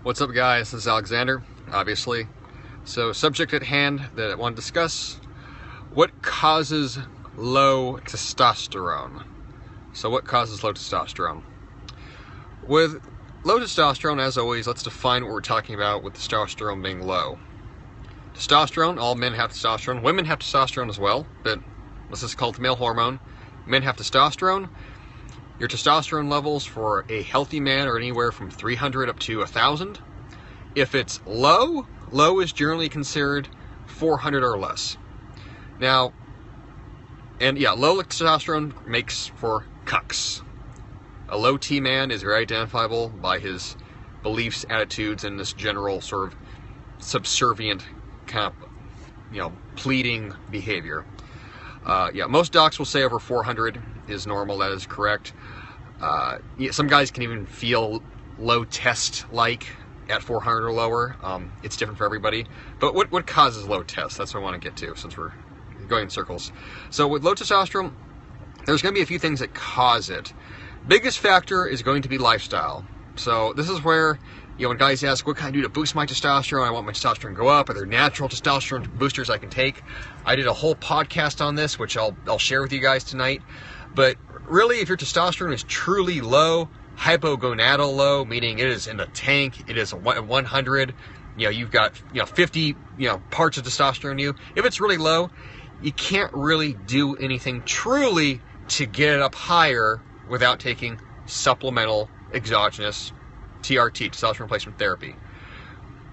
What's up, guys? This is Alexander, obviously. So, subject at hand that I want to discuss: what causes low testosterone? So, what causes low testosterone? With low testosterone, as always, let's define what we're talking about with testosterone being low. Testosterone, all men have testosterone. Women have testosterone as well, but this is called the male hormone. Men have testosterone. Your testosterone levels for a healthy man are anywhere from 300 up to 1,000. If it's low, low is generally considered 400 or less. Now, low testosterone makes for cucks. A low T man is very identifiable by his beliefs, attitudes, and this general sort of subservient kind of, pleading behavior. Most docs will say over 400 is normal. That is correct. Some guys can even feel low test like at 400 or lower. It's different for everybody. But what causes low test? That's what I want to get to, since we're going in circles. So with low testosterone, there's going to be a few things that cause it. Biggest factor is going to be lifestyle. So this is where, when guys ask, what can I do to boost my testosterone? I want my testosterone to go up. Are there natural testosterone boosters I can take? I did a whole podcast on this, which I'll share with you guys tonight. But really, if your testosterone is truly low, hypogonadal low, meaning it is in the tank, it is 100, you've got 50 parts of testosterone in you. If it's really low, you can't really do anything truly to get it up higher without taking supplemental exogenous TRT, testosterone replacement therapy.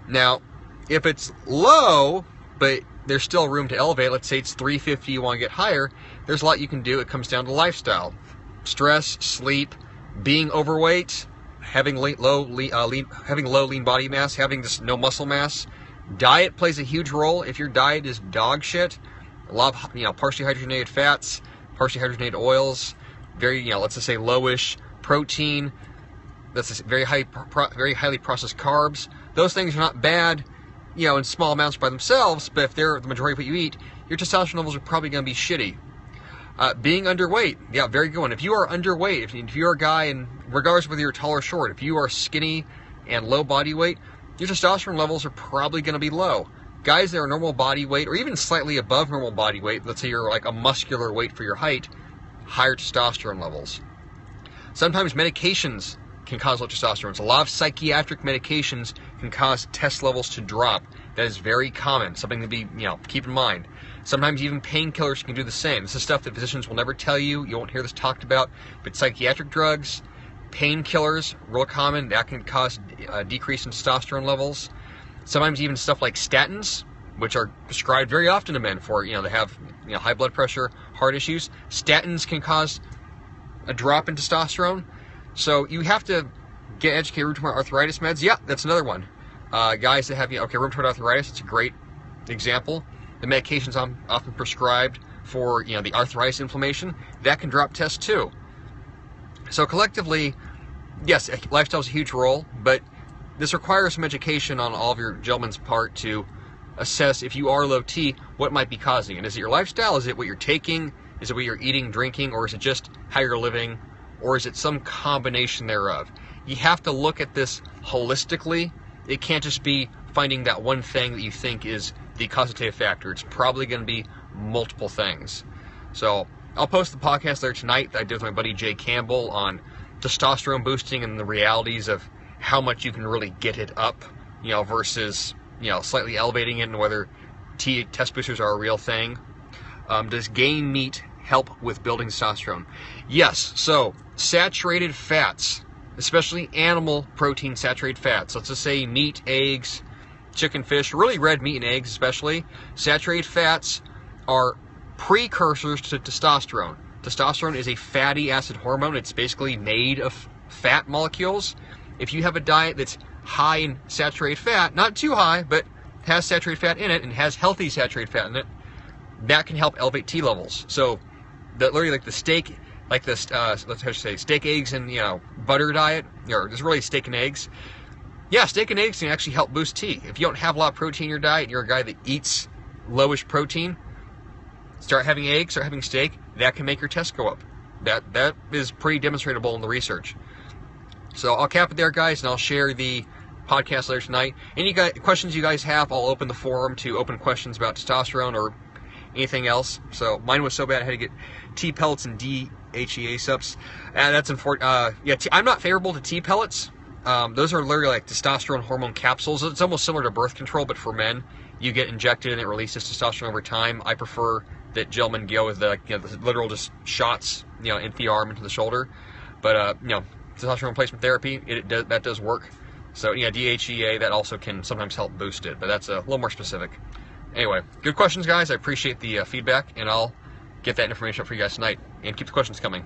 Now, if it's low, but there's still room to elevate, let's say it's 350, you want to get higher, there's a lot you can do. It comes down to lifestyle. Stress, sleep, being overweight, having low lean body mass, having just no muscle mass. Diet plays a huge role. If your diet is dog shit, a lot of partially hydrogenated fats, partially hydrogenated oils, very let's just say lowish protein, that's very highly processed carbs. Those things are not bad, in small amounts by themselves, but if they're the majority of what you eat, your testosterone levels are probably going to be shitty. Being underweight, very good one. If you are underweight, if you're a guy, and regardless of whether you're tall or short, if you are skinny and low body weight, your testosterone levels are probably going to be low. Guys that are normal body weight, or even slightly above normal body weight, let's say you're like a muscular weight for your height, higher testosterone levels. Sometimes medications can cause low testosterone. So a lot of psychiatric medications can cause test levels to drop. That is very common, something to be, keep in mind. Sometimes even painkillers can do the same. This is stuff that physicians will never tell you. You won't hear this talked about. But psychiatric drugs, painkillers, real common. That can cause a decrease in testosterone levels. Sometimes even stuff like statins, which are prescribed very often to men for, they have, high blood pressure, heart issues. Statins can cause a drop in testosterone. So you have to get educated. Rheumatoid arthritis meds, that's another one. Guys that have, rheumatoid arthritis, it's a great example. The medications I'm often prescribed for, the arthritis inflammation, that can drop tests too. So collectively, yes, lifestyle is a huge role, but this requires some education on all of your gentlemen's part to assess if you are low T, what might be causing it. Is it your lifestyle? Is it what you're taking? Is it what you're eating, drinking? Or is it just how you're living? Or is it some combination thereof? You have to look at this holistically. It can't just be finding that one thing that you think is the causative factor. It's probably going to be multiple things. So I'll post the podcast there tonight that I did with my buddy Jay Campbell on testosterone boosting and the realities of how much you can really get it up, versus, slightly elevating it, and whether test boosters are a real thing. Does gain meat help with building testosterone? Yes. So saturated fats, especially animal protein saturated fats, let's just say meat, eggs, chicken, fish, really red meat and eggs especially, saturated fats are precursors to testosterone. Testosterone is a fatty acid hormone. It's basically made of fat molecules. If you have a diet that's high in saturated fat, not too high, but has saturated fat in it and has healthy saturated fat in it, that can help elevate T levels. So literally like the steak, like this, steak, eggs, and butter diet, or just really steak and eggs. Yeah, steak and eggs can actually help boost T. If you don't have a lot of protein in your diet, you're a guy that eats lowish protein, start having eggs, start having steak, that can make your tests go up. That is pretty demonstratable in the research. So I'll cap it there, guys, and I'll share the podcast later tonight. Any questions you guys have, I'll open the forum to open questions about testosterone or anything else. So mine was so bad I had to get T pellets and DHEA subs. That's unfortunate. Yeah, I'm not favorable to T pellets. Those are literally like testosterone hormone capsules. It's almost similar to birth control, but for men. You get injected and it releases testosterone over time. I prefer that gentlemen go with the literal just shots, into the arm, into the shoulder. But testosterone replacement therapy, that does work. So DHEA, that also can sometimes help boost it, but that's a little more specific. Anyway, good questions, guys. I appreciate the feedback, and I'll get that information up for you guys tonight. And keep the questions coming.